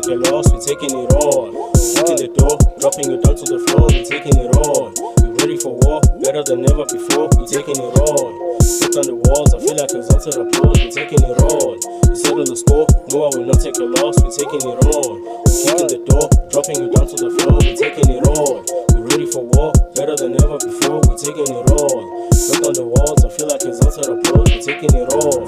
take a loss, we're taking it all. Kicking the door, dropping it down to the floor, we're taking it all. We ready for war, better than ever before, we're taking it all. Hit on the walls, I feel like exalted applause, we're taking it all. We settle the score, no I will not take a loss, we're taking it all. Kicking the door, dropping it down to the floor, we're taking it all. We ready for war, better than ever before, we're taking it all. Hit on the walls, I feel like exalted applause, we're taking it all.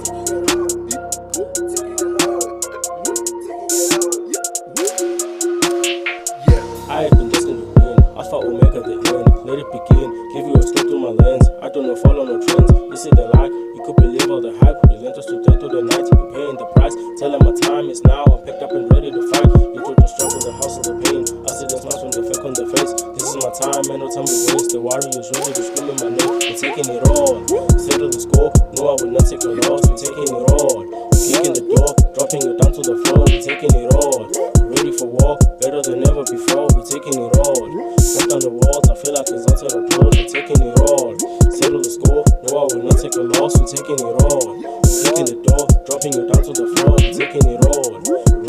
I have been destined to win, Alpha Omega the end, let it begin, give you a step through my lens, I do not follow no trends, you see the light, you could believe all the hype, relentless to day through the night, you're paying the price, tell them my time is now, I'm picked up and ready to fight, you through the struggle, the hustle, the pain, I see the smiles from the fake on the face, this is my time, man, no time to waste, the warriors ready to scream in my name, we're taking it all, settle the score, no I will not take a loss, we're taking it all, kicking the door, dropping it down to the floor, we're taking it all. Ready for war, better than ever before, we're taking it all. Back on the walls, I feel like exalted applause, we're taking it all. Settle the score, no I will not take a loss, we're taking it all. Kicking the door, dropping it down to the floor, we're taking it all.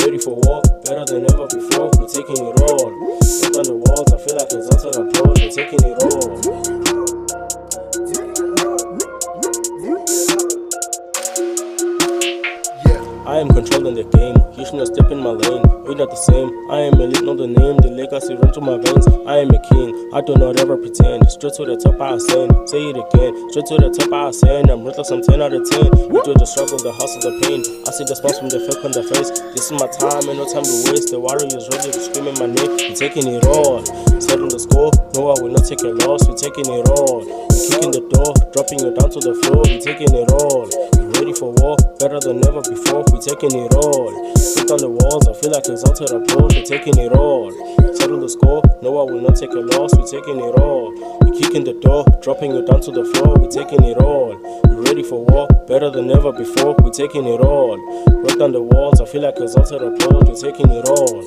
Ready for war, better than ever before, we're taking it all. Back on the walls, I feel like exalted applause, we're taking it all. I am controlling the game, you should not step in my lane, we not the same, I am elite, know the name, the legacy run through my veins, I am a king, I do not ever pretend, straight to the top I ascend, say it again, straight to the top I ascend, I'm ruthless, I'm 10 out of 10, we do the struggle, the hustle, the pain, I see the smiles from the fake on the face, this is my time and no time to waste, the warriors ready to scream in my name, we're taking it all, settle the score, no I will not take a loss, we're taking it all, we're kicking the door, dropping it down to the floor, we're taking it all. Ready for war, better than ever before, we're taking it all. Hit on the walls, I feel like exalted applause, we're taking it all. Settle the score, no I will not take a loss, we're taking it all. We're kicking the door, dropping it down to the floor, we're taking it all. We're ready for war, better than ever before, we're taking it all. Right on the walls, I feel like exalted applause, we're taking it all.